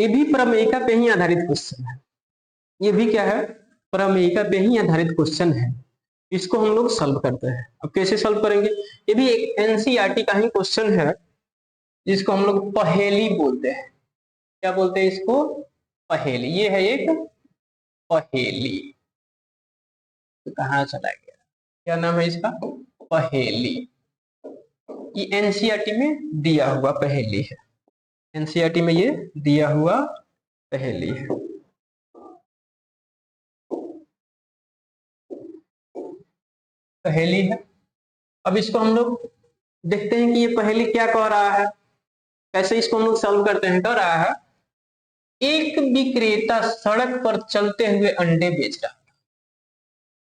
ये भी प्रमेयिका पे ही आधारित क्वेश्चन है। ये भी क्या है, प्रमेयिका पे ही आधारित क्वेश्चन है। इसको हम लोग सॉल्व करते हैं। अब कैसे सॉल्व करेंगे, ये भी एक एनसीईआरटी का ही क्वेश्चन है, जिसको हम लोग पहेली बोलते हैं। क्या बोलते हैं इसको, पहेली। ये है एक पहेली। तो कहाँ चला गया, क्या नाम है इसका, पहेली। ये एनसीईआरटी में दिया हुआ पहेली है। एनसीईआरटी में ये दिया हुआ पहेली है। पहेली है। अब इसको हम लोग देखते हैं कि ये पहेली क्या कह रहा है, कैसे इसको हम लोग सॉल्व करते हैं। कह रहा है, एक विक्रेता सड़क पर चलते हुए अंडे बेच रहा था।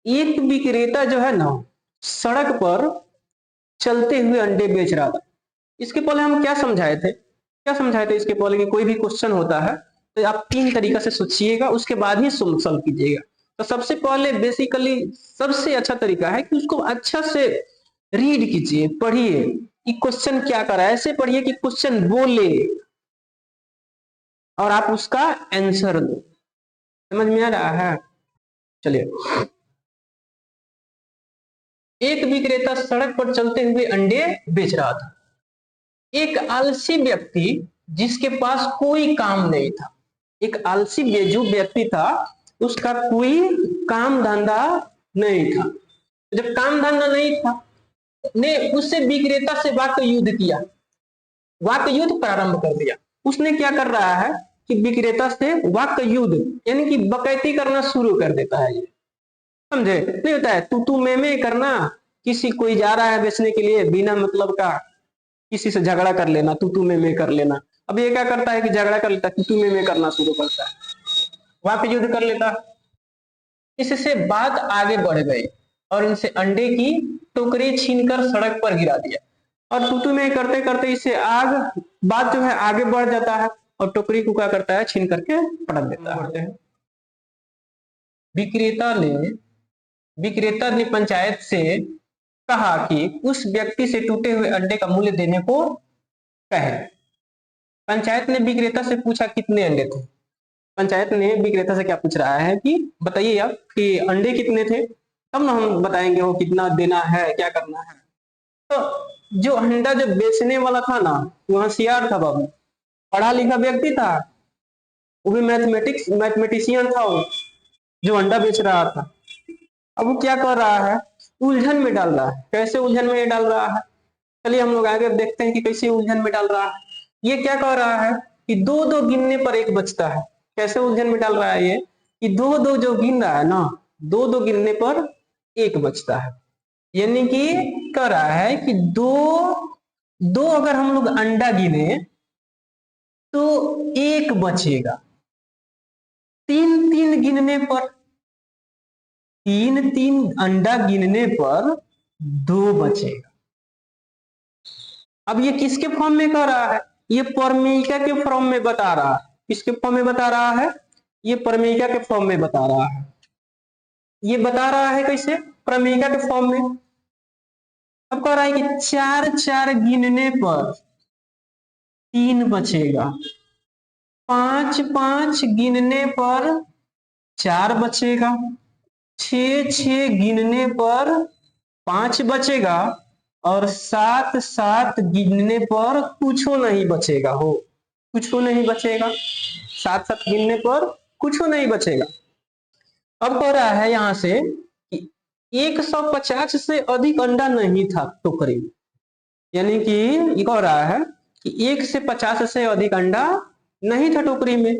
एक विक्रेता जो है ना, सड़क पर चलते हुए अंडे बेच रहा था। इसके पहले हम क्या समझाए थे, इसके पहले कि कोई भी क्वेश्चन होता है तो आप 3 तरीका से सोचिएगा, उसके बाद ही सॉल्व कीजिएगा। तो सबसे पहले बेसिकली सबसे अच्छा तरीका है कि उसको अच्छा से रीड कीजिए, पढ़िए कि क्वेश्चन क्या कर रहा है। ऐसे पढ़िए कि क्वेश्चन बोले और आप उसका आंसर दो। समझ में आ रहा है। चलिए, एक विक्रेता सड़क पर चलते हुए अंडे बेच रहा था। एक आलसी व्यक्ति जिसके पास कोई काम नहीं था, एक आलसी जो व्यक्ति था उसका कोई काम धंधा नहीं था। जब काम धंधा नहीं था ने उससे विक्रेता से वाक्य युद्ध किया, वाक्य युद्ध प्रारंभ कर दिया। उसने क्या कर रहा है कि विक्रेता से वाक्य युद्ध यानी कि बकैती करना शुरू कर देता है। ये समझे, नहीं होता है तू मैं करना, किसी कोई जा रहा है बेचने के लिए बिना मतलब का किसी से झगड़ा कर लेना, तू मैं कर लेना। अब ये क्या करता है कि झगड़ा कर लेता है, तू मैं करना शुरू करता है, वाक्य युद्ध कर लेता। इससे बात आगे बढ़ गई और इनसे अंडे की टोकरी छीनकर सड़क पर गिरा दिया। और तू मैं करते करते इसे बात जो है आगे बढ़ जाता है और टोकरी को क्या करता है, छीन करके पटक देता है। विक्रेता ने पंचायत से कहा कि उस व्यक्ति से टूटे हुए अंडे का मूल्य देने को कहे। पंचायत ने विक्रेता से पूछा कितने अंडे थे। पंचायत ने विक्रेता से क्या पूछ रहा है कि बताइए आप कि अंडे कितने थे, तब ना हम बताएंगे वो कितना देना है, क्या करना है। तो जो अंडा जो बेचने वाला था ना, वो होशियार था बाबू, पढ़ा लिखा व्यक्ति था, वो भी मैथमेटिशियन था वो, जो अंडा बेच रहा था। अब वो क्या कर रहा है, उलझन में डाल रहा है। कैसे उलझन में डाल रहा है, चलिए हम लोग आगे देखते हैं कि कैसे उलझन में डाल रहा है। ये क्या कह रहा है कि 2-2 गिनने पर एक बचता है। कैसे उलझन में डाल रहा है ये कि 2-2 जो गिन रहा है ना, 2-2 गिनने पर एक बचता है। यानी कि कह रहा है कि दो अगर हम लोग अंडा गिने तो एक बचेगा। 3-3 गिनने पर, 3-3 अंडा गिनने पर 2 बचेगा। अब ये किसके फॉर्म में कह रहा है, ये प्रमेयिका के फॉर्म में बता रहा है। किसके फॉर्म में बता रहा है, ये प्रमेयिका के फॉर्म में बता रहा है। ये बता रहा है कैसे, प्रमेयिका के फॉर्म में। अब कह रहा है कि 4-4 गिनने पर 3 बचेगा, 5-5 गिनने पर 4 बचेगा, 6-6 गिनने पर 5 बचेगा और 7-7 गिनने पर कुछ नहीं बचेगा। हो कुछ नहीं बचेगा, 7-7 गिनने पर कुछ नहीं बचेगा। अब कह रहा है यहां से कि 150 से अधिक अंडा नहीं था टोकरी में। यानी कि ये कह रहा है कि 1 से 50 से अधिक अंडा नहीं था टोकरी में।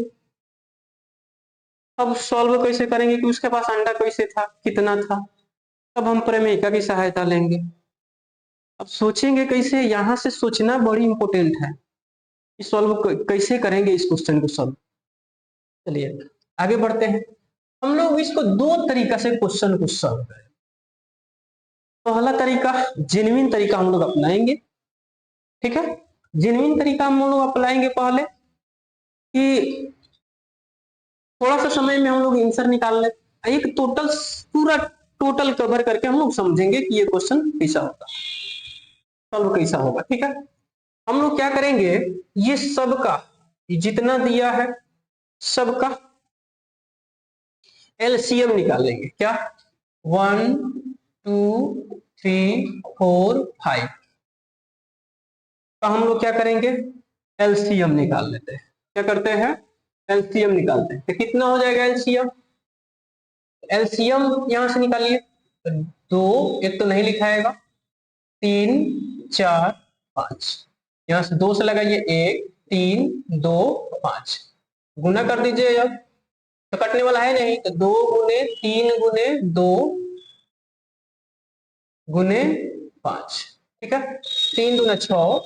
अब सॉल्व कैसे करेंगे कि उसके पास अंडा कैसे था, कितना था। अब हम प्रमेयिका की सहायता लेंगे। अब सोचेंगे कैसे, यहां से सोचना बड़ी इंपॉर्टेंट है। सॉल्व कैसे करेंगे इस क्वेश्चन को सॉल्व। चलिए आगे बढ़ते हैं। हम लोग इसको 2 तरीका से क्वेश्चन को सॉल्व करें। पहला तरीका जेन्युइन तरीका हम लोग अपनाएंगे, ठीक है। जेन्युइन तरीका हम लोग अपनाएंगे पहले कि थोड़ा सा समय में हम लोग आंसर निकाल ले, एक पूरा टोटल कवर करके हम लोग समझेंगे कि ये क्वेश्चन कैसा होगा, सॉल्व कैसा होगा, ठीक है। हम लोग क्या करेंगे, ये सबका जितना दिया है सबका एलसीएम निकालेंगे। क्या 1 2 3 4 5 का हम लोग क्या करेंगे, एलसीएम निकाल लेते हैं। क्या करते हैं, एलसीएम निकालते हैं। तो कितना हो जाएगा एलसीएम, एलसीएम यहां से निकालिए। दो, एक तो नहीं लिखाएगा, 3 4 5, यहां से 2 से लगाइए, 1 3 2 5, गुना कर दीजिए। अब तो कटने वाला है नहीं, तो 2 गुने 3 गुने 2 गुने 5, ठीक है। 3 दूना 6,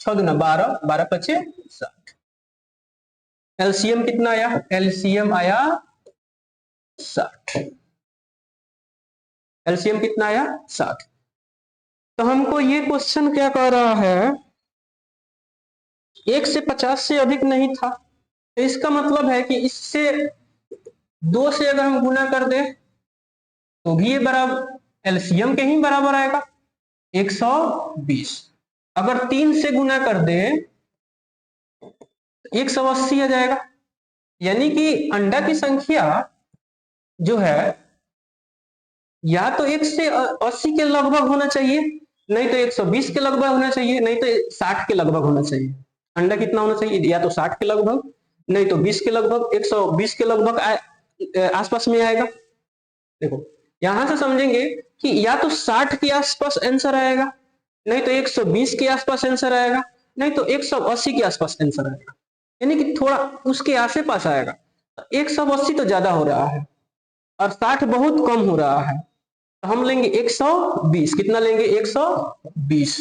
6 दूना 12, 12 पचे 60। एलसीएम कितना आया, एलसीएम आया 60। एलसीएम कितना आया 60। तो हमको ये क्वेश्चन क्या कह रहा है, 1 से 50 से अधिक नहीं था, तो इसका मतलब है कि इससे 2 से अगर हम गुना कर दे तो भी ये बराबर एलसीएम के ही बराबर आएगा 120। अगर 3 से गुना कर दे तो 180 आ जाएगा। यानी कि अंडा की संख्या जो है या तो 1 से 80 के लगभग होना चाहिए, नहीं तो 120 के लगभग होना चाहिए, नहीं तो 60 के लगभग होना चाहिए। अंडा कितना होना चाहिए, या तो 60 के लगभग, नहीं तो 20 के लगभग, 120 के लगभग आसपास में आएगा। देखो यहां से समझेंगे कि या तो 60 के आसपास आंसर आएगा, नहीं तो 120 के आसपास आंसर आएगा, नहीं तो 180 के आसपास आंसर आएगा। यानी कि थोड़ा उसके आसे पास आएगा। 180 तो ज्यादा हो रहा है और 60 बहुत कम हो रहा है, तो हम लेंगे 120। कितना लेंगे, 120।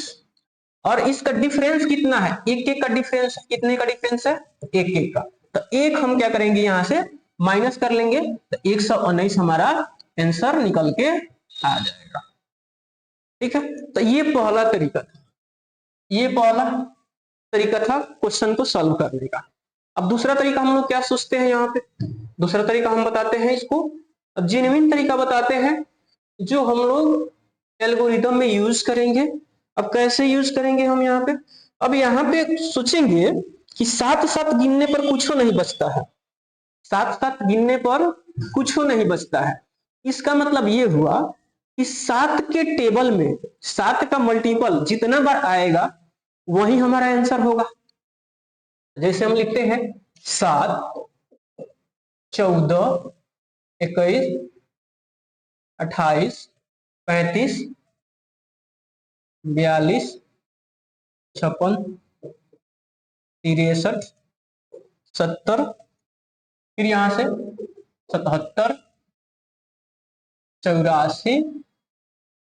और इसका डिफरेंस कितना है, एक एक का डिफरेंस, कितने का डिफरेंस है, एक एक का। तो एक हम क्या करेंगे, यहां से माइनस कर लेंगे, तो 119 हमारा आंसर निकल के आ जाएगा। ठीक है, तो ये पहला तरीका था, ये पहला तरीका था क्वेश्चन को सॉल्व करने का। अब दूसरा तरीका हम लोग क्या सोचते हैं, यहाँ पे दूसरा तरीका हम बताते हैं इसको जेन्युइन तरीका बताते हैं, जो हम लोग एल्गोरिथम में यूज करेंगे। अब कैसे यूज करेंगे हम यहाँ पे, अब यहाँ पे सोचेंगे कि साथ साथ गिनने पर कुछ नहीं बचता है, साथ साथ गिनने पर कुछ नहीं बचता है। इसका मतलब ये हुआ कि 7 के टेबल में 7 का मल्टीपल जितना बार आएगा वही हमारा आंसर होगा। जैसे हम लिखते हैं 7 14 21 28 35 42 56 63 70, फिर यहां से 77 84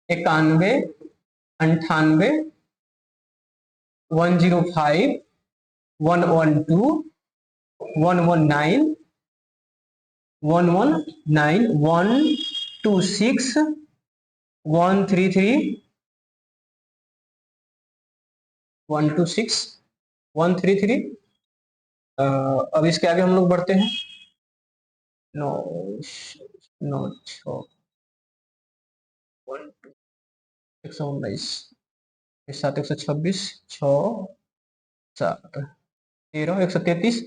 91 98 105 112 119 119 126 133 126 133। अब इसके आगे हम लोग बढ़ते हैं, 9 9 6 119 7 126 6 7 13 133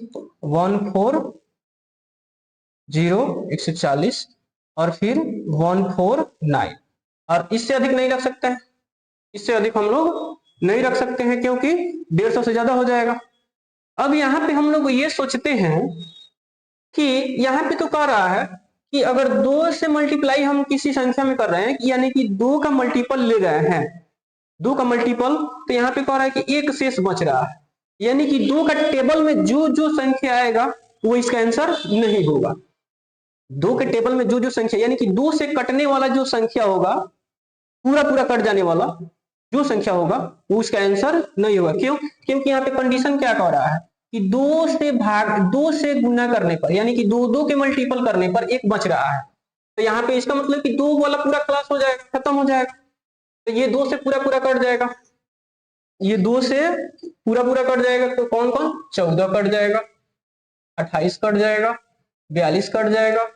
140 140 और फिर 149। और इससे अधिक नहीं रख सकते हैं, इससे अधिक हम लोग नहीं रख सकते हैं क्योंकि 150 से ज्यादा हो जाएगा। अब यहाँ पे हम लोग ये सोचते हैं कि यहाँ पे तो कह रहा है कि अगर 2 से मल्टीप्लाई हम किसी संख्या में कर रहे हैं, यानी कि 2 का मल्टीपल ले गए हैं, 2 का मल्टीपल, तो यहाँ पे कह रहा है कि एक शेष बच रहा है, यानी कि 2 का टेबल में जो जो संख्या आएगा वो इसका आंसर नहीं होगा। 2 के टेबल में जो जो संख्या, यानी कि 2 से कटने वाला जो संख्या होगा, पूरा पूरा कट जाने वाला जो संख्या होगा वो उसका आंसर नहीं होगा। क्यों, क्योंकि यहाँ पे कंडीशन क्या कह रहा है कि 2 से गुना करने पर, यानी कि 2 के मल्टीपल करने पर एक बच रहा है, तो यहाँ पे इसका मतलब कि 2 वाला पूरा क्लास हो जाएगा, खत्म हो जाएगा। तो ये 2 से पूरा पूरा कट जाएगा, ये 2 से पूरा पूरा कट जाएगा, तो कौन कौन, 14 कट जाएगा, 28 कट जाएगा, 42 कट जाएगा,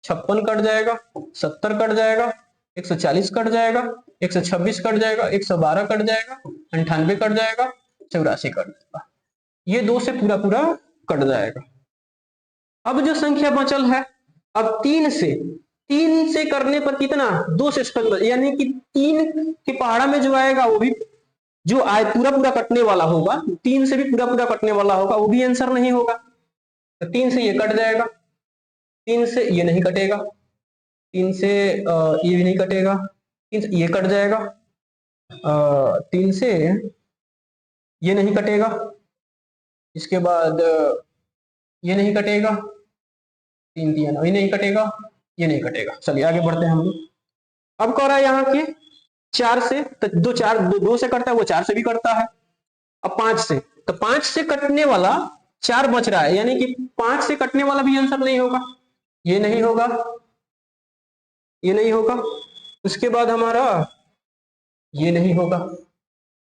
56 कट जाएगा, 70 कट जाएगा, 140 कट जाएगा, 126 कट जाएगा, 112 कट जाएगा, 98 कट जाएगा, 84 कट जाएगा। ये 2 से पूरा पूरा कट जाएगा। अब जो संख्या बचल है, अब 3 से करने पर कितना 2 से स्पेशल, यानी कि 3 के पहाड़ा में जो आएगा वो भी जो आए पूरा पूरा कटने वाला होगा, 3 से भी पूरा पूरा कटने वाला होगा, वो भी आंसर नहीं होगा। तो 3 से ये कट जाएगा, 3 से ये नहीं कटेगा, 3 से ये भी नहीं कटेगा, 3 से ये कट जाएगा, 3 से ये नहीं कटेगा, इसके बाद ये नहीं कटेगा, 3 दिया ना, ये नहीं कटेगा, ये नहीं कटेगा। चलिए आगे बढ़ते हैं हम लोग। अब कह रहा है यहाँ के 4 से, तो 2 से कटता है, वो 4 से भी कटता है। अब 5 से, तो 5 से कटने वाला 4 बच रहा है, यानी कि 5 से कटने वाला भी आंसर नहीं होगा, ये नहीं होगा, ये नहीं होगा। उसके बाद हमारा ये नहीं होगा।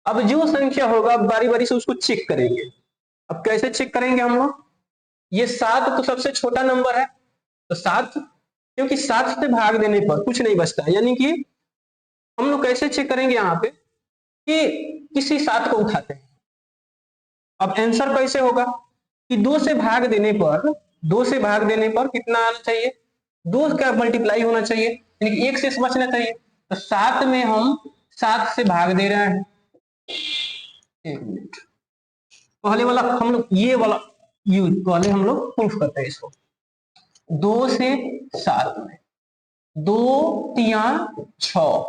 अब जो संख्या होगा बारी बारी से उसको चेक करेंगे। अब कैसे चेक करेंगे हम लोग, ये 7 तो सबसे छोटा नंबर है, तो 7, क्योंकि 7 से भाग देने पर कुछ नहीं बचता, यानी कि हम लोग कैसे चेक करेंगे यहाँ पे कि किसी 7 को उठाते हैं। अब आंसर कैसे होगा कि 2 से भाग देने पर, 2 से भाग देने पर कितना आना चाहिए, 2 का मल्टीप्लाई होना चाहिए, यानी कि 1 से बचना चाहिए। तो 7 में हम 7 से भाग दे रहे हैं। 1 मिनट, पहले वाला हम लोग ये वाला यूज पहले हम लोग प्रूफ करते हैं इसको। 2 से 7 में 2 तिया 6,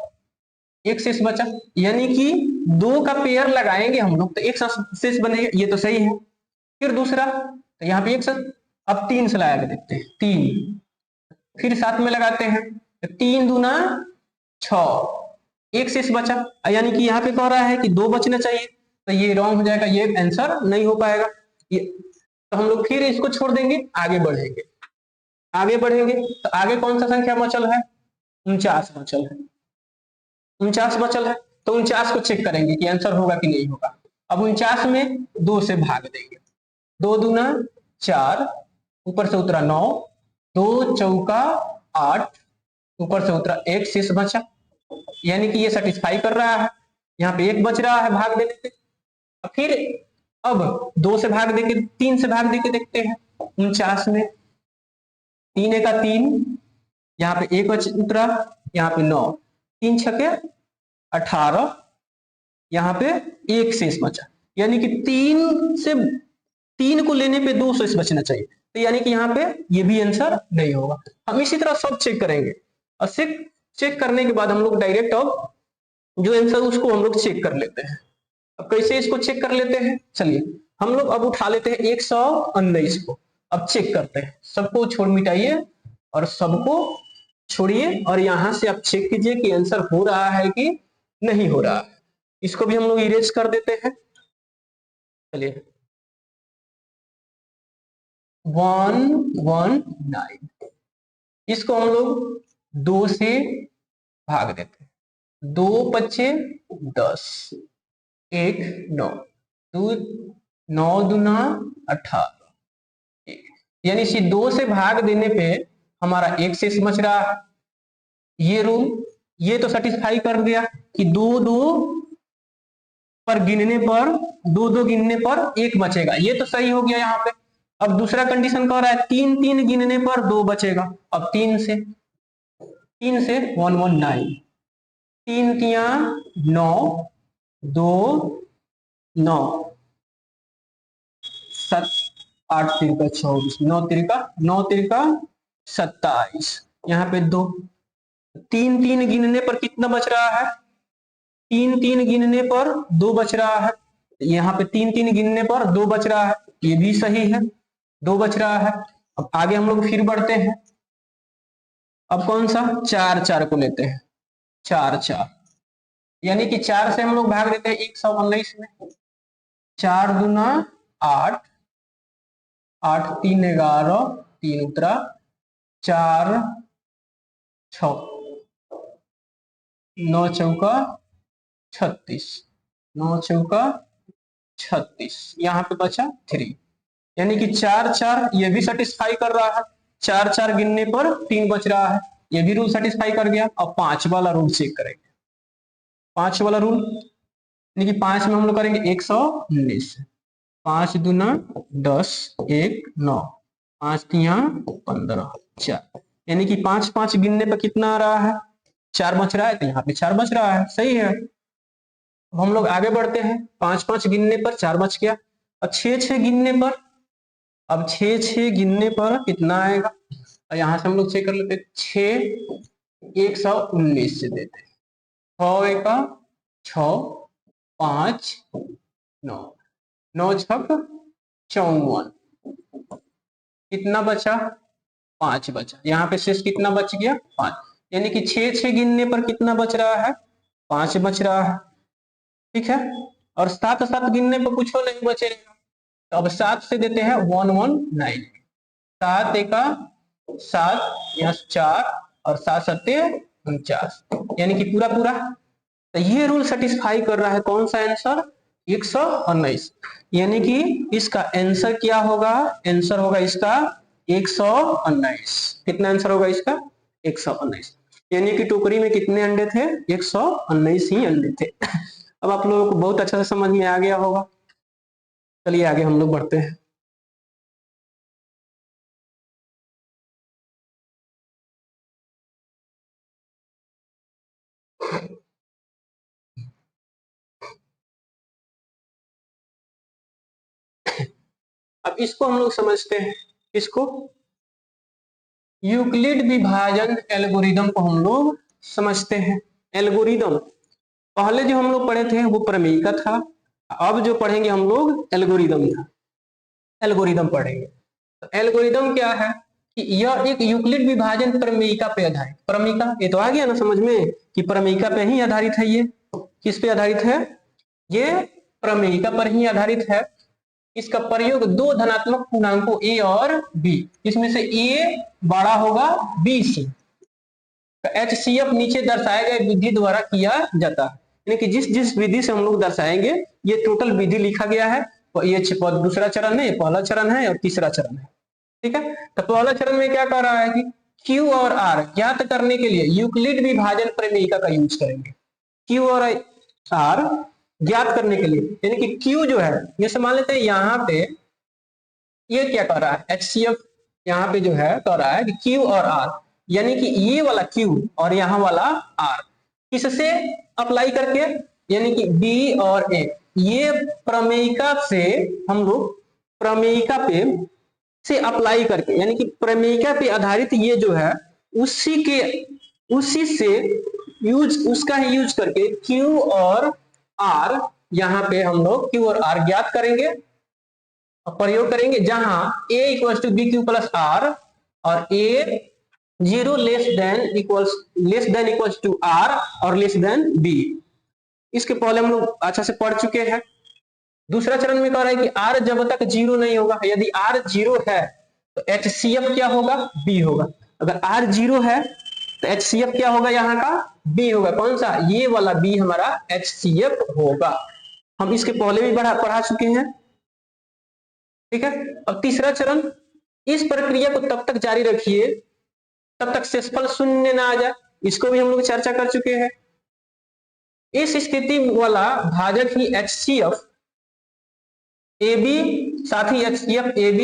1 शेष बचा, यानी कि 2 का पेयर लगाएंगे हम लोग तो 1 शेष बनेगा, ये तो सही है। फिर दूसरा, तो यहाँ पे 1 शेष, अब 3 से लगा के देखते हैं, 3, फिर 7 में लगाते हैं, तो 3 दूना 6, 1 शेष बचा, यानी कि यहाँ पे कह रहा है कि 2 बचना चाहिए, तो ये रॉन्ग हो जाएगा, ये आंसर नहीं हो पाएगा। ये तो हम लोग फिर इसको छोड़ देंगे, आगे बढ़ेंगे। आगे बढ़ेंगे तो आगे कौन सा संख्या बचल है, 49 बचल है, 49 बचल है, तो 49 को चेक करेंगे कि आंसर होगा कि नहीं होगा। अब 49 में 2 से भाग देंगे, 2 दूना 4, ऊपर से उतरा 9, 2 चौका 8, ऊपर से उतरा 1 शेष बचा, यानी कि ये सेटिस्फाई कर रहा है। यहाँ पे 1 बच रहा है भाग देने से। फिर अब 2 से भाग देके 3 से भाग देके देखते हैं, 49 में 3 का 3, यहाँ पे 1 उतरा, यहाँ पे 9, 3 छके 18, यहाँ पे 1 शेष बचा, यानी कि 3 को लेने पे 2 शेष बचना चाहिए, तो यानी कि यहाँ पे ये भी आंसर नहीं होगा। हम इसी तरह सब चेक करेंगे, और चेक करने के बाद हम लोग डायरेक्ट अब जो आंसर उसको हम लोग चेक कर लेते हैं। अब कैसे इसको चेक कर लेते हैं, चलिए हम लोग अब उठा लेते हैं 119 को, अब चेक करते हैं। सबको छोड़ मिटाइए और सबको छोड़िए, और यहां से आप चेक कीजिए कि आंसर हो रहा है कि नहीं हो रहा है। इसको भी हम लोग इरेज कर देते हैं। चलिए 119, इसको हम लोग 2 से भाग देते हैं, 2 पच्चे 10, 1 9, 9 दूना 18, यानी कि 2 से भाग देने पे हमारा 1 शेष बच रहा है। ये रूल ये तो सेटिस्फाई कर दिया कि 2 पर गिनने पर 2 गिनने पर 1 बचेगा, ये तो सही हो गया यहाँ पे। अब दूसरा कंडीशन कह रहा है 3 गिनने पर 2 बचेगा। अब 3 से 119, 3 तिया 9, 2 9, 7 8 तिरका 24, 9 तिरका 27, यहाँ पे 2, 3 गिनने पर कितना बच रहा है, 3 गिनने पर 2 बच रहा है, यहाँ पे 3 गिनने पर 2 बच रहा है, ये भी सही है, 2 बच रहा है। अब आगे हम लोग फिर बढ़ते हैं। अब कौन सा 4 को लेते हैं, 4 यानी कि 4 से हम लोग भाग देते हैं 119 में, 4 दूना 8, 8 3 11, 3 उतरा, 4 6, 9 चौका 36, 9 चौका 36, यहाँ पे बचा 3, यानी कि 4 ये भी सेटिस्फाई कर रहा है। 4 गिनने पर 3 बच रहा है, ये भी रूल सेटिस्फाई कर गया। अब 5 वाला रूल चेक करेंगे। 5 वाला रूल यानी कि 5 में हम लोग करेंगे 119, 5 दूना 10, 1 9, 5 तिया 15, 4, यानी कि 5 5 गिनने पर कितना आ रहा है? 4 बच रहा है, तो यहाँ पे 4 बच रहा है, सही है। अब हम लोग आगे बढ़ते हैं, 5 5 गिनने पर 4 बच गया। अब 6 6 गिनने पर, अब 6 6 गिनने पर कितना आएगा? और यहाँ से हम लोग चेक कर लेते हैं, 6 119 से देते हैं, 6 एका 6, 5 9, 9 छक 54, कितना बचा? 5 बचा। यहाँ पे शेष कितना बच गया? 5, यानी कि 6 6 गिनने पर कितना बच रहा है? 5 बच रहा है, ठीक है। और 7 7 गिनने पर कुछ नहीं बचेगा, तो अब 7 से देते हैं 119, 7 एका 7, यहाँ 4 और 7 सत्ते 49, यानी कि पूरा पूरा। तो ये रूल सेटिस्फाई कर रहा है, कौन सा आंसर? 119, यानी कि इसका आंसर क्या होगा? आंसर होगा इसका 119। कितना आंसर होगा इसका? 119, यानी कि टोकरी में कितने अंडे थे? 119 ही अंडे थे। अब आप लोगों को बहुत अच्छा से समझ में आ गया होगा। चलिए आगे हम लोग बढ़ते हैं। अब इसको हम लोग समझते हैं, इसको यूक्लिड विभाजन एल्गोरिदम को हम लोग समझते हैं। एल्गोरिदम पहले जो हम लोग पढ़े थे वो प्रमेय का था, अब जो पढ़ेंगे हम लोग एल्गोरिदम था, एल्गोरिदम पढ़ेंगे। तो एल्गोरिदम क्या है कि यह एक यूक्लिड विभाजन प्रमेयिका पे आधारित, प्रमेयिका ये तो आ गया ना समझ में कि प्रमेयिका पे ही आधारित है। ये किस पे आधारित है? ये प्रमेयिका पर ही आधारित है। इसका प्रयोग दो धनात्मक पूर्णांकों a और b, इसमें से a बड़ा होगा b से, HCF नीचे दर्शाए गए विधि द्वारा किया जाता है। यानी कि जिस जिस विधि से हम लोग दर्शाएंगे, ये टोटल विधि लिखा गया है। ये दूसरा चरण है, पहला चरण है और तीसरा चरण है, ठीक है। तो पहला चरण में क्या कर रहा है कि Q और R ज्ञात करने के लिए यूक्लिड विभाजन प्रमेयिका का यूज करेंगे। Q और R ज्ञात करने के लिए, यानी कि Q जो है, जैसे मान लेते हैं यहाँ पे ये क्या कर रहा है? HCF यहाँ पे जो है कह रहा है कि Q और R, यानी कि ये वाला Q और यहाँ वाला R किससे अप्लाई करके, यानी कि B और A, ये प्रमेयिका से हम लोग प्रमेयिका पे से अप्लाई करके, यानी कि प्रमेयिका पे आधारित ये जो है उसी से उसका ही यूज करके Q और R, यहाँ पे हम लोग Q और R ज्ञात करेंगे और प्रयोग करेंगे, जहां A equals to B Q plus R और A 0 less than equals to R और लेस देन B। इसके पहले हम लोग अच्छा से पढ़ चुके हैं। दूसरा चरण में कह रहा है कि R जब तक 0 नहीं होगा, यदि R 0 है तो HCF क्या होगा? B होगा। अगर R 0 है तो HCF क्या होगा? यहाँ का B होगा। कौन सा? ये वाला B हमारा HCF होगा। हम इसके पहले भी पढ़ा चुके हैं, ठीक है। अब तीसरा चरण, इस प्रक्रिया को तब तक जारी रखिए तब तक शेषफल शून्य ना आ जाए, इसको भी हम लोग चर्चा कर चुके हैं। इस स्थिति वाला भाजक ही HCF AB साथ ही HCF AB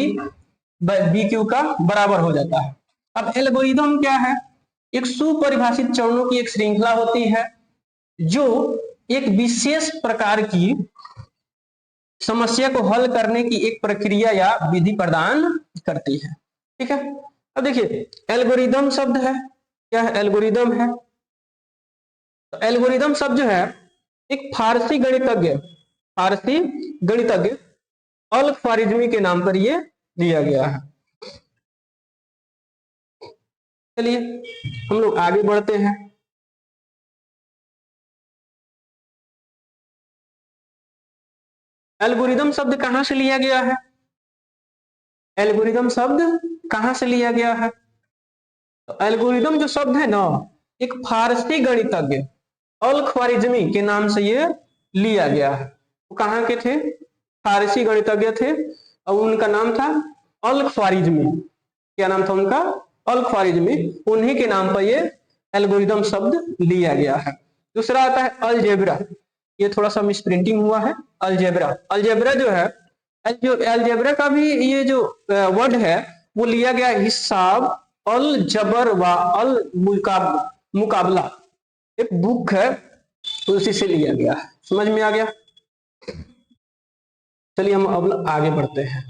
BQ का बराबर हो जाता है। अब एल्गोरिदम क्या है? एक सुपरिभाषित चरणों की एक श्रृंखला होती है जो एक विशेष प्रकार की समस्या को हल करने की एक प्रक्रिया या विधि प्रदान करती है, ठीक है। अब देखिए एल्गोरिदम शब्द है, क्या है? एल्गोरिदम है। तो एल्गोरिदम शब्द जो है एक फारसी गणितज्ञ अल-ख्वारिज़मी के नाम पर ये दिया गया है। चलिए हम लोग आगे बढ़ते हैं। एल्गोरिदम शब्द कहां से लिया गया है? एल्गोरिदम शब्द कहां से लिया गया है? तो एल्गोरिदम जो शब्द है ना, एक फारसी गणितज्ञ अल-ख्वारिज़मी के नाम से ये लिया गया है। वो कहाँ के थे? फारसी गणितज्ञ थे और उनका नाम था अल-ख्वारिज़मी। क्या नाम था उनका? अल-ख्वारिज़मी। उन्हीं के नाम पर ये एल्गोरिदम शब्द लिया गया है। दूसरा आता है अलजेब्रा, ये थोड़ा सा मिसप्रिंटिंग हुआ है। अलजेब्रा जो है अलजेब्रा का भी ये जो वर्ड है वो लिया गया हिसाब अल जबर व अल मुकाबला, एक बुक है उसी से लिया गया है। समझ में आ गया? चलिए हम अब आगे बढ़ते हैं।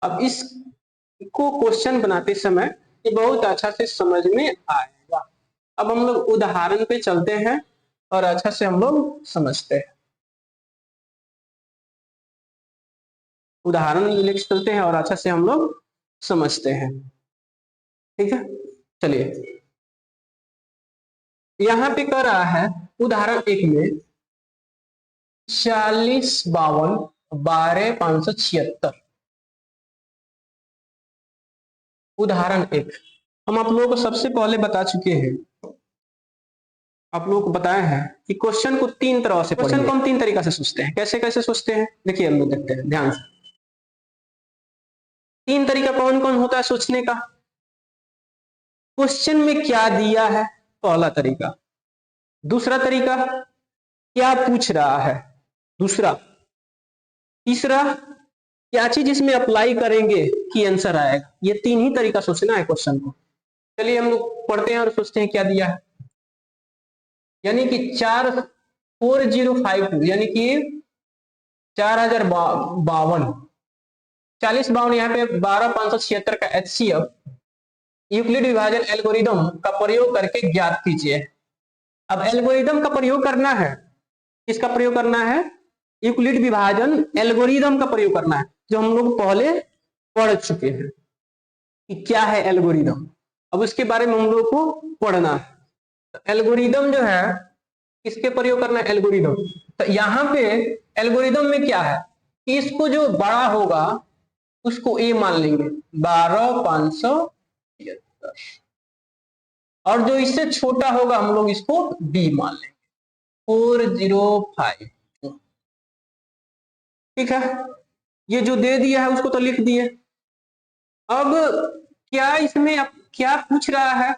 अब इसको क्वेश्चन बनाते समय ये बहुत अच्छा से समझ में आएगा। अब हम लोग उदाहरण पे चलते हैं और अच्छा से हम लोग समझते हैं। उदाहरण लेके चलते हैं और अच्छा से हम लोग समझते हैं। ठीक है, चलिए यहां पे कह रहा है उदाहरण 1 में 40 52 12 576। उदाहरण 1 हम आप लोगों को सबसे पहले बता चुके हैं, आप लोगों को बताया है कि क्वेश्चन को 3 तरह से, क्वेश्चन को हम 3 तरीका से सोचते हैं। कैसे कैसे सोचते हैं देखिए हम लोग देखते हैं ध्यान से। 3 तरीका कौन कौन होता है सोचने का? क्वेश्चन में क्या दिया है, पहला तरीका। दूसरा तरीका, क्या पूछ रहा है, दूसरा। तीसरा, क्या चीज इसमें अप्लाई करेंगे कि आंसर आएगा। ये 3 ही तरीका सोचना है क्वेश्चन को। चलिए हम लोग पढ़ते हैं और सोचते हैं क्या दिया है। यानी कि 4052 यानी कि 4052, 40 52 यहाँ पे 12 576 का HCF यूक्लिड विभाजन एल्गोरिदम का प्रयोग करके ज्ञात कीजिए। अब एल्गोरिदम का प्रयोग करना है, किसका प्रयोग करना है? यूक्लिड विभाजन एल्गोरिदम का प्रयोग करना है, जो हम लोग पहले पढ़ चुके हैं कि क्या है एल्गोरिदम। अब उसके बारे में हम लोग को पढ़ना है। तो एल्गोरिदम जो है किसके प्रयोग करना है? एल्गोरिदम। तो यहाँ पे एल्गोरिदम में क्या है कि इसको जो बड़ा होगा उसको ए मान लेंगे 12 576, और जो इससे छोटा होगा हम लोग इसको बी मान लेंगे 405। ठीक है, ये जो दे दिया है उसको तो लिख दिए। अब क्या इसमें अब क्या पूछ रहा है?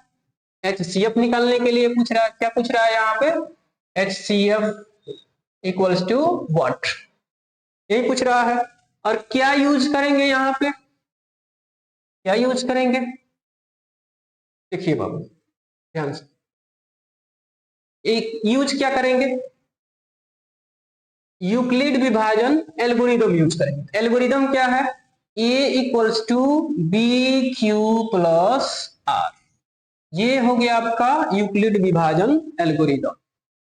HCF निकालने के लिए पूछ रहा है। क्या पूछ रहा है यहाँ पे? HCF इक्वल्स टू व्हाट, यही पूछ रहा है। और क्या यूज करेंगे यहाँ पे? क्या यूज करेंगे देखिए बाबू ध्यान से। एक यूज क्या करेंगे? यूक्लिड विभाजन एल्गोरिदम यूज करेंगे। एल्गोरिदम क्या है? A equals to B Q plus R, ये हो गया आपका यूक्लिड विभाजन एल्गोरिदम।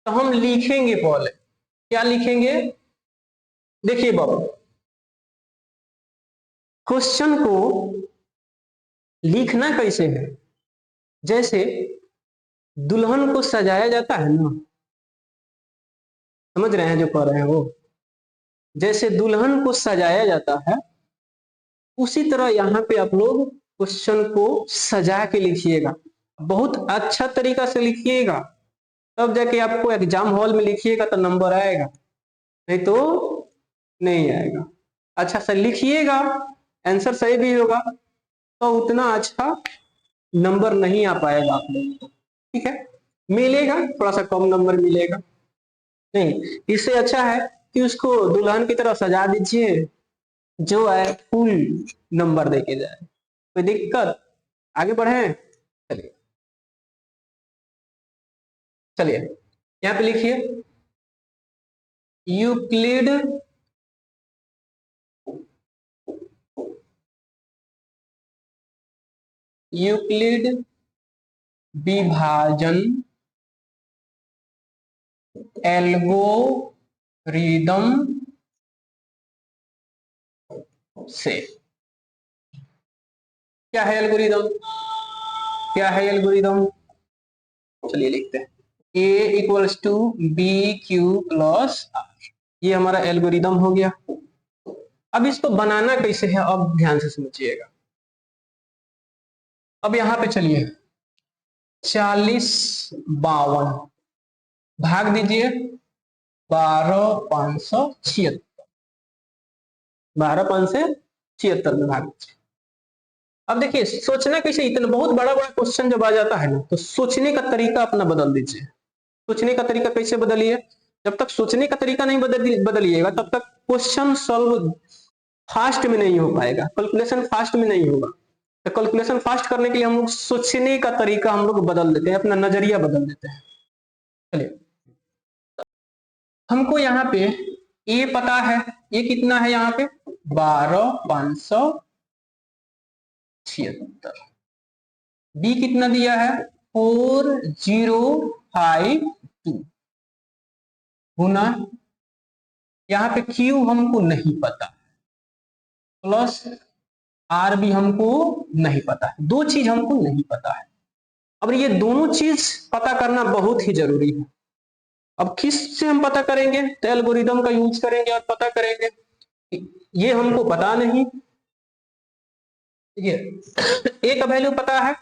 तो हम लिखेंगे पहले, क्या लिखेंगे देखिए बाबू। क्वेश्चन को लिखना कैसे है? जैसे दुल्हन को सजाया जाता है ना, समझ रहे हैं जो कह रहे हैं वो? जैसे दुल्हन को सजाया जाता है उसी तरह यहाँ पे आप लोग क्वेश्चन को सजा के लिखिएगा। बहुत अच्छा तरीका से लिखिएगा, तब जाके आपको एग्जाम हॉल में लिखिएगा तो नंबर आएगा, नहीं तो नहीं आएगा। अच्छा से लिखिएगा, आंसर सही भी होगा तो उतना अच्छा नंबर नहीं आ पाएगा आप लोगों को। ठीक है, मिलेगा थोड़ा सा कम नंबर मिलेगा। नहीं, इससे अच्छा है कि उसको दुल्हन की तरह सजा दीजिए, जो है फुल नंबर देके जाए। कोई दिक्कत? आगे बढ़े, चलिए चलिए यहाँ पे लिखिए यूक्लिड विभाजन एल्गोरिदम से। क्या है एल्गोरिदम? क्या है एल्गोरिदम? चलिए लिखते हैं A equals to B Q plus R, ये हमारा एल्गोरिदम हो गया। अब इसको बनाना कैसे है अब ध्यान से समझिएगा। अब यहां पे चलिए 40 52 भाग दीजिए 12 576, 12 576 में भाग दीजिए। अब देखिए सोचना कैसे, इतना बहुत बड़ा बड़ा क्वेश्चन जब आ जाता है ना तो सोचने का तरीका अपना बदल दीजिए। सोचने का तरीका कैसे बदलिए? जब तक सोचने का तरीका नहीं बदलिएगा तब तक क्वेश्चन सॉल्व फास्ट में नहीं हो पाएगा, कैलकुलेशन फास्ट में नहीं होगा। तो कैलकुलेशन फास्ट करने के लिए हम लोग सोचने का तरीका हम लोग बदल देते हैं, अपना नजरिया बदल देते हैं। चलिए, हमको यहाँ पे ए पता है, ये कितना है यहाँ पे 12,576। बी कितना दिया है 4052 गुना यहाँ पे क्यू हमको नहीं पता, प्लस आर भी हमको नहीं पता है। दो चीज हमको नहीं पता है। अब ये दोनों चीज पता करना बहुत ही जरूरी है। अब किस से हम पता करेंगे? तो एल्गोरिदम का यूज करेंगे और पता करेंगे। ये हमको पता नहीं, ये ए का वैल्यू पता है,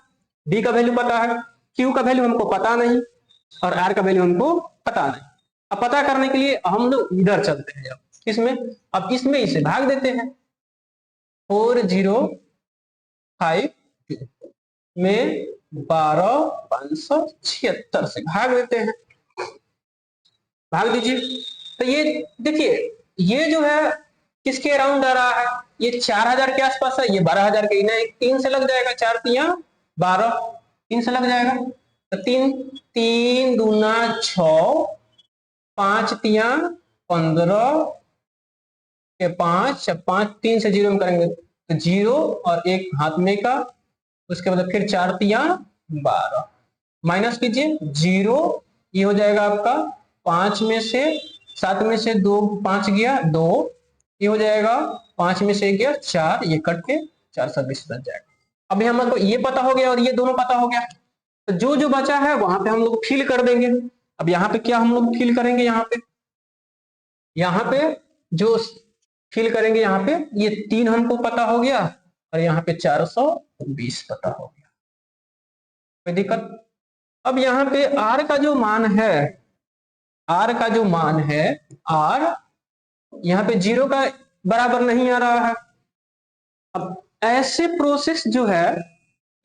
बी का वैल्यू पता है, क्यू का वैल्यू हमको पता नहीं और आर का वैल्यू हमको पता नहीं। अब पता करने के लिए हम लोग इधर चलते हैं, अब किसमें? अब इसमें इसे भाग देते हैं 4052 में 12,576 से भाग देते हैं, भाग दीजिए। तो ये देखिए, ये जो है किसके अराउंड आ रहा है? ये 4,000 के आसपास है, ये 12,000 के। ना 3 से लग जाएगा, 4 तिया 12, 3 से लग जाएगा। तो 3 दूना 6, 5 तिया 15 के 5, 5 3 से 0 में करेंगे तो 0 और 1 हाथ में का, उसके बाद फिर 4 तिया 12, माइनस कीजिए 0, ये हो जाएगा आपका 5 में से 7 में से 2, 5 गया 2, ये हो जाएगा 5 में से 1 गया 4, ये कट के 420 बच जाएगा। अभी हमको ये पता हो गया और ये दोनों पता हो गया, तो जो जो बचा है वहां पे हम लोग फिल कर देंगे। अब यहाँ पे क्या हम लोग फिल करेंगे? यहाँ पे जो फिल करेंगे, यहाँ पे ये 3 हमको पता हो गया और यहाँ पे 420 पता हो गया, कोई दिक्कत? अब यहाँ पे आर का जो मान है, आर का जो मान है, आर यहाँ पे 0 का बराबर नहीं आ रहा है। अब ऐसे प्रोसेस जो है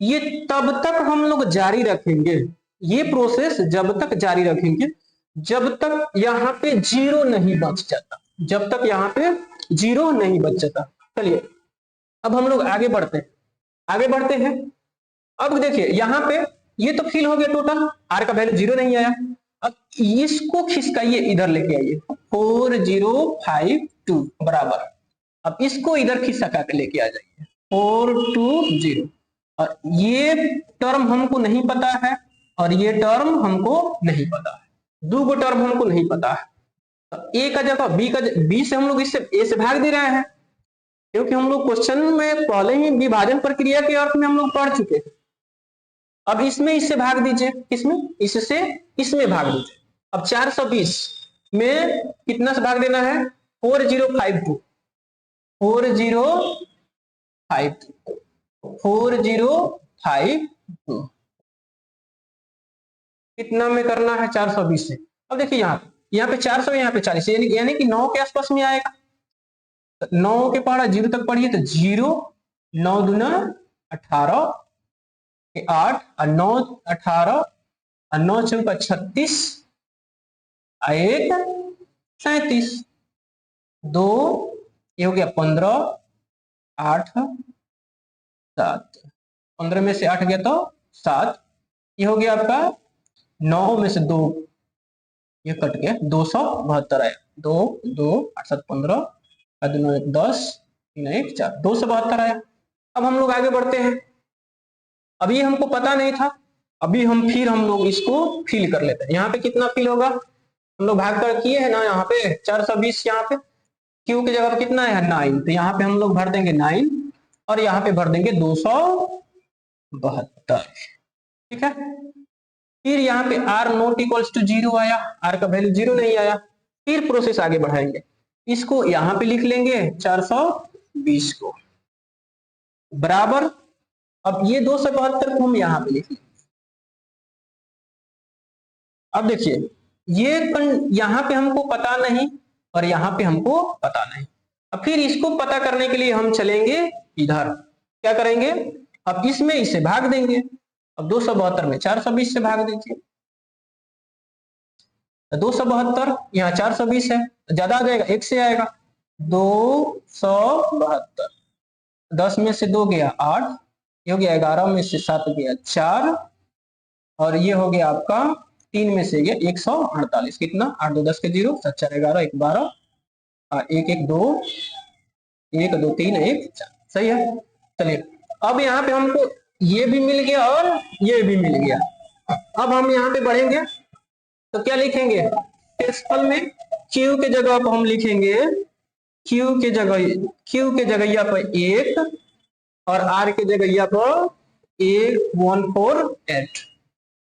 ये तब तक हम लोग जारी रखेंगे, ये प्रोसेस जब तक जारी रखेंगे जब तक यहाँ पे 0 नहीं बच जाता, जब तक यहाँ पे 0 नहीं बच जाता। चलिए अब हम लोग आगे बढ़ते हैं, आगे बढ़ते हैं। अब देखिए यहाँ पे ये तो फिल हो गया टोटल, आर का वैल्यू 0 नहीं आया। अब इसको खिसकाइए, इधर लेके आइए 4052 बराबर, अब इसको इधर खिसका के लेके आ जाइए 420, और ये टर्म हमको नहीं पता है और ये टर्म हमको नहीं पता है, दो गो टर्म हमको नहीं पता है। तो ए का जगह बी से हम लोग इससे ए से भाग दे रहे हैं, क्योंकि हम लोग क्वेश्चन में पहले ही विभाजन प्रक्रिया के अर्थ में हम लोग पढ़ चुके हैं। अब इसमें इससे भाग दीजिए, किसमें? इससे इसमें भाग दीजिए। अब 420 में कितना से भाग देना है? 4052, 4052 कितना में करना है? 420 से। अब देखिए यहाँ पे 400, यहाँ पे 40, यानी कि 9 के आसपास में आएगा। 9 के पढ़ा 0 तक पढ़िए तो 0, 9 दूना 18, 8 और 9 18 और 9 चौका 36, 1 37, 2 ये हो गया 15, 8 7, 15 में से 8 गया तो 7, ये हो गया आपका 9 में से 2 ये कट गया 272 आया, 2 2 8 7 15, 2 1 10, 3 1 4, 272 आया। अब हम लोग आगे बढ़ते हैं। अभी हमको पता नहीं था, अभी हम लोग इसको फिल कर लेते हैं। यहाँ पे कितना फिल होगा? हम लोग भाग कर किए है ना, यहाँ पे 420, यहाँ पे क्यू की जगह पे कितना है 9, तो यहाँ पे हम लोग भर देंगे 9 और यहाँ पे भर देंगे 272, ठीक है। फिर यहाँ पे r नॉट इक्वल्स टू 0 आया, r का वैल्यू 0 नहीं आया। फिर प्रोसेस आगे बढ़ाएंगे, इसको यहाँ पे लिख लेंगे 420 को बराबर, अब ये 272 को हम यहाँ पे लिख लेंगे। अब देखिए ये यहाँ पे हमको पता नहीं और यहाँ पे हमको पता नहीं। अब फिर इसको पता करने के लिए हम चलेंगे इधर, क्या करेंगे? अब इसमें इसे भाग देंगे। अब 272 में 420 से भाग दीजिए, 272 यहाँ 420 है, ज्यादा आ जाएगा, 1 से आएगा, 272। 10 में से 2 गया 8, ये हो गया 11 में से 7 गया 4, और ये हो गया आपका 3 में से गया 148। कितना? 8 2 10 के 0, 7 4 11, 1 12, 1 1 2, 1 2 3 1 4। सही है। चलिए अब यहाँ पे हमको ये भी मिल गया और ये भी मिल गया। अब हम यहाँ पे बढ़ेंगे तो क्या लिखेंगे? क्षेत्रफल में Q के जगह पर हम लिखेंगे Q के जगह पर 1 और R के जगह पर 148।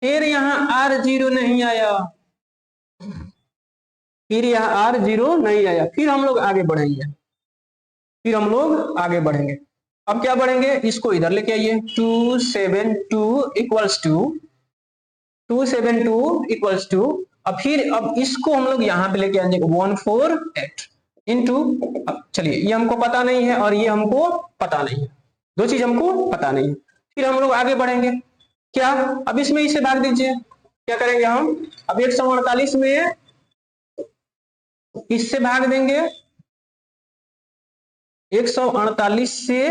फिर यहाँ R0 नहीं आया, फिर हम लोग आगे बढ़ेंगे। अब क्या बढ़ेंगे? इसको इधर लेके आइए। 272 इक्वल्स टू अब इसको हम लोग यहाँ पे लेके आएंगे 148 इंटू। चलिए ये हमको पता नहीं है और ये हमको पता नहीं है, दो चीज हमको पता नहीं है। फिर हम लोग आगे बढ़ेंगे। क्या? अब इसमें इसे भाग दीजिए। क्या करेंगे हम? अब 148 में इससे भाग देंगे, 148 से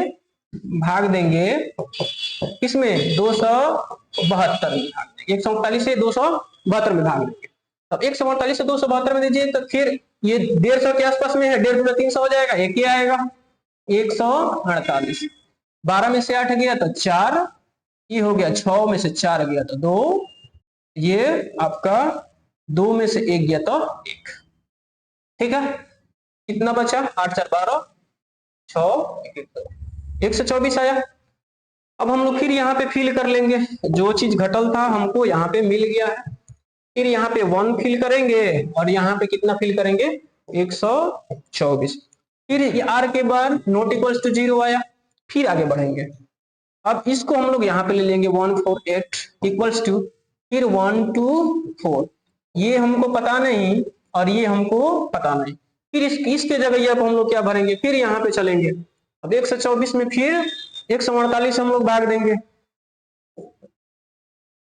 भाग देंगे किसमें? 272 में भाग देंगे। 148 से 272 में भाग देंगे। अब 148 से 272 में दीजिए तो फिर ये 150 के आसपास में है, 150 300 हो जाएगा, एक ही आएगा 148। 12 में से 8 गया तो 4, ये हो गया 6 में से 4 गया तो 2, ये आपका 2 में से 1 गया तो 1। ठीक है, कितना बचा? 8 4 12, 6 124 आया। अब हम लोग फिर यहाँ पे फिल कर लेंगे, जो चीज घटल था हमको यहाँ पे मिल गया है। फिर यहाँ पे 1 फिल करेंगे और यहाँ पे कितना फिल करेंगे? 124। फिर आर के बाद नॉट इक्वल्स टू 0 आया। फिर आगे बढ़ेंगे। अब इसको हम लोग यहाँ पे ले लेंगे 148 इक्वल्स टू, फिर 124। ये हमको पता नहीं और ये हमको पता नहीं। फिर इसके जगह पर हम लोग क्या भरेंगे? फिर यहाँ पे चलेंगे। अब 124 में फिर 148 हम लोग भाग देंगे।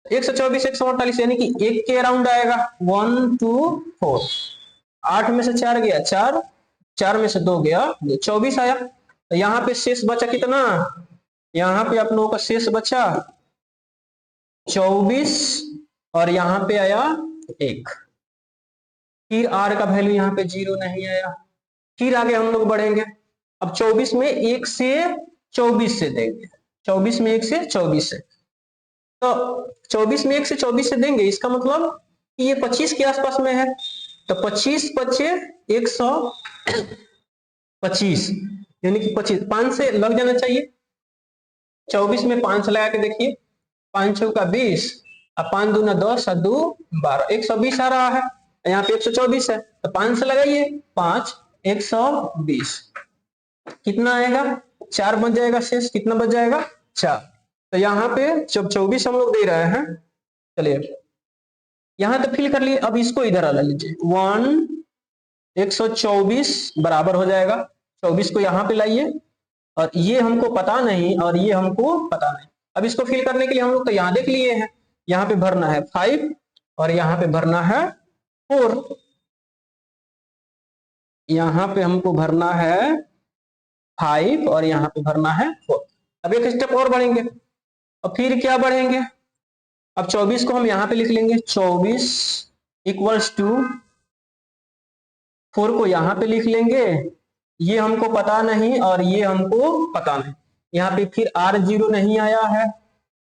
124 148 यानी कि 1 के अराउंड आएगा। 1 2 4, 8 में से 4 गया 4, 4 में से 2 गया 24 आया। तो यहाँ पे शेष बचा कितना? यहाँ पे आप लोगों का शेष बचा 24 और यहाँ पे आया 1। फिर R का वैल्यू यहाँ पे 0 नहीं आया। फिर आगे हम लोग बढ़ेंगे। अब 24 में 1 से 24 से देंगे, 24 में 1 से 24 से, तो 24 में 1 से 24 से देंगे, इसका मतलब कि ये 25 के आसपास में है। तो 25 बचे 125 यानी कि 25 5 से लग जाना चाहिए। 24 में 5 लगा के देखिए, 5 चौका 20 और 5 दूना 10 और 2 12, 120 आ रहा है। यहाँ पे 124 है तो 5 से लगाइए, 5 120 कितना आएगा? 4 बच जाएगा शेष। कितना बच जाएगा? 4। तो यहाँ पे जब 24 हम लोग दे रहे हैं, चलिए यहाँ तो फिल कर लिए। अब इसको इधर आ लीजिए, 124 बराबर हो जाएगा 24 को यहाँ पे लाइए, और ये हमको पता नहीं और ये हमको पता नहीं। अब इसको फिल करने के लिए हम लोग तो यहाँ देख लिए हैं, यहाँ पे भरना है 5 और यहाँ पे भरना है 4। यहाँ पे हमको भरना है 5 और यहाँ पे भरना है 4। अब एक स्टेप और बढ़ेंगे। अब फिर क्या बढ़ेंगे? अब 24 को हम यहाँ पे लिख लेंगे, 24 इक्वल्स टू 4 को यहाँ पे लिख लेंगे। ये हमको पता नहीं और ये हमको पता नहीं। यहाँ पे फिर R0 नहीं आया है।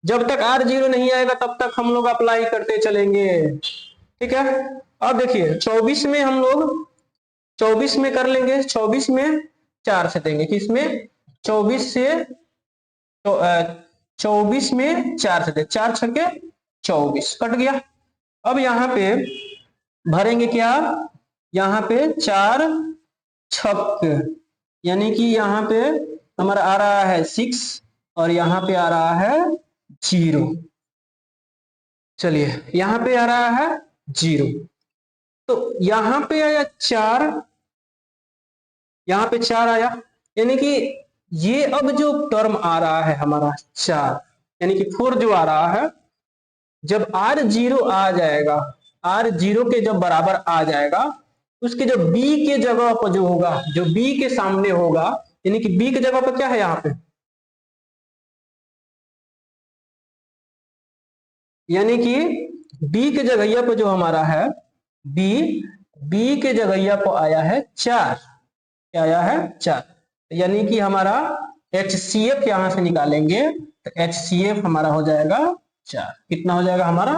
जब तक R0 नहीं आएगा तब तक हम लोग अप्लाई करते चलेंगे। ठीक है, अब देखिए 24 में हम लोग 24 में कर लेंगे, 24 में 4 से देंगे। किसमें? 24 से 24 में 4 से दे, 4 छक्के 24 कट गया। अब यहाँ पे भरेंगे क्या? यहाँ पे 4 छक यानी कि यहाँ पे हमारा आ रहा है 6 और यहाँ पे आ रहा है 0। चलिए यहाँ पे आ रहा है 0, तो यहाँ पे आया 4, यहाँ पे 4 आया, यानी कि ये अब जो टर्म आ रहा है हमारा 4 यानी कि 4 जो आ रहा है, जब R0 आ जाएगा, R0 के जब बराबर आ जाएगा उसके जो बी के जगह पर जो होगा, जो बी के सामने होगा, यानी कि बी के जगह पर क्या है यहाँ पे, यानी कि बी के जगहिया पर जो हमारा है बी, बी के जगहिया पर आया है 4, क्या आया है 4, यानी कि हमारा HCF यहां से निकालेंगे तो HCF हमारा हो जाएगा 4। कितना हो जाएगा हमारा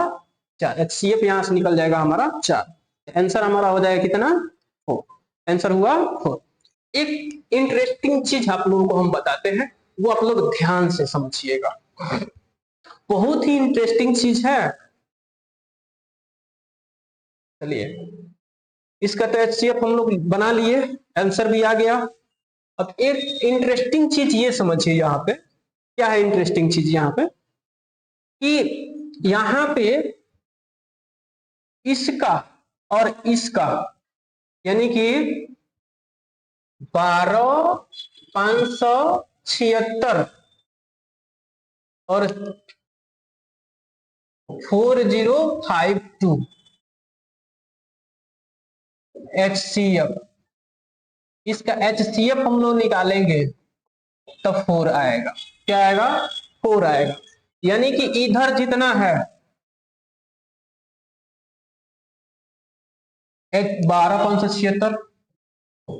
4, HCF यहां से निकल जाएगा हमारा 4। आंसर हमारा हो जाएगा कितना 4, आंसर हुआ 4। एक इंटरेस्टिंग चीज आप लोगों को हम बताते हैं, वो आप लोग ध्यान से समझिएगा, बहुत ही इंटरेस्टिंग चीज है। चलिए, इसका तो HCF हम लोग बना लिए, आंसर भी आ गया। अब एक इंटरेस्टिंग चीज ये समझिए, यहाँ पे क्या है इंटरेस्टिंग चीज यहाँ पे, कि यहाँ पे इसका और इसका, यानी कि 12,576 और 4052 HCF, इसका HCF हम लोग निकालेंगे तब 4 आएगा। क्या आएगा 4 आएगा, यानी कि इधर जितना है 12,576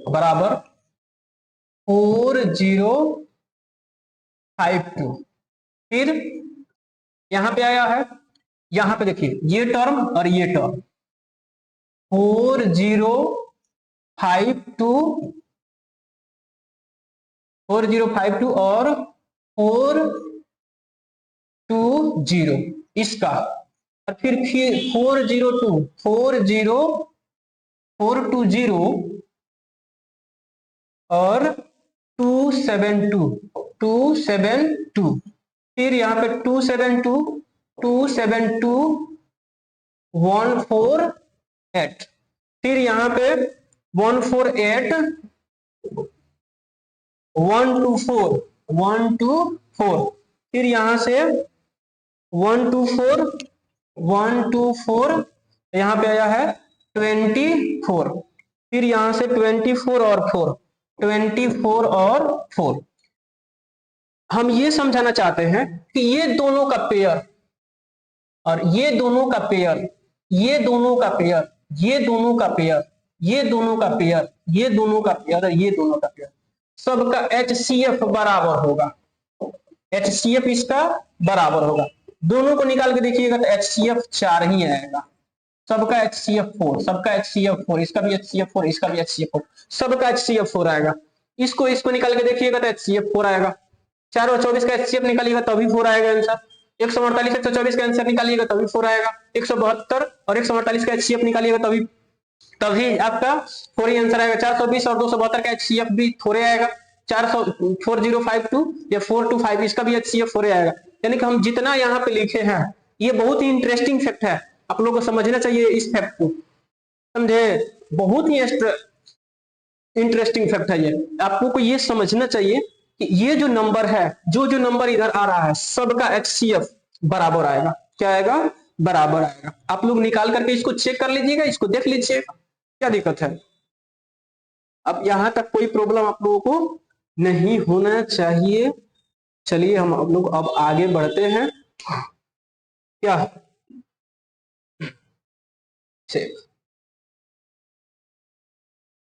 बराबर 4052, फिर यहां पे आया है, यहां पे देखिए ये टर्म और ये टर्म 4052, 4052 और 420 इसका, और फिर 402, 420 और 272, फिर यहाँ पे 272, 148, फिर यहाँ पे 148, 124, 124, फिर यहां से 124, 124, यहाँ पे आया है 24, फिर यहां से 24 और 4, 24 और 4। हम ये समझाना चाहते हैं कि ये दोनों का पेयर और ये दोनों का पेयर, ये दोनों का पेयर, ये दोनों का पेयर, ये दोनों का पेयर, ये दोनों का पेयर और ये दोनों का पेयर, सबका HCF बराबर होगा। HCF इसका बराबर होगा, दोनों को निकाल के देखिएगा तो HCF 4 ही आएगा। सबका HCF 4, सबका HCF 4, इसका भी HCF 4, इसका भी HCF 4, सबका HCF 4 आएगा। इसको निकाल के देखिएगा तो HCF 4 आएगा। 4 और 24 का HCF निकालिएगा तभी 4 आएगा आंसर। 148 124 का आंसर निकालिएगा तभी 4 आएगा। 172 और 148 का HCF निकालिएगा तभी तभी आपका 4 ही आंसर आएगा। 420 और 272 का HCF भी 4 आएगा। 4052 या 425 इसका भी HCF 4 आएगा। यानी कि हम जितना यहाँ पे लिखे हैं, ये बहुत ही इंटरेस्टिंग फैक्ट है, आप लोगों को समझना चाहिए इस फैक्ट को, समझे, बहुत ही इंटरेस्टिंग फैक्ट है ये। आपको को ये समझना चाहिए कि ये जो नंबर है, जो नंबर इधर आ रहा है, सबका HCF बराबर आएगा। क्या आएगा बराबर आएगा। आप लोग निकाल करके इसको चेक कर लीजिएगा, इसको देख लीजिएगा क्या दिक्कत है। अब यहां तक कोई प्रॉब्लम आप लोगों को नहीं होना चाहिए। चलिए हम लोग अब आगे बढ़ते हैं। क्या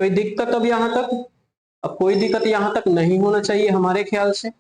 कोई दिक्कत अब यहां तक, अब कोई दिक्कत यहां तक नहीं होना चाहिए हमारे ख्याल से।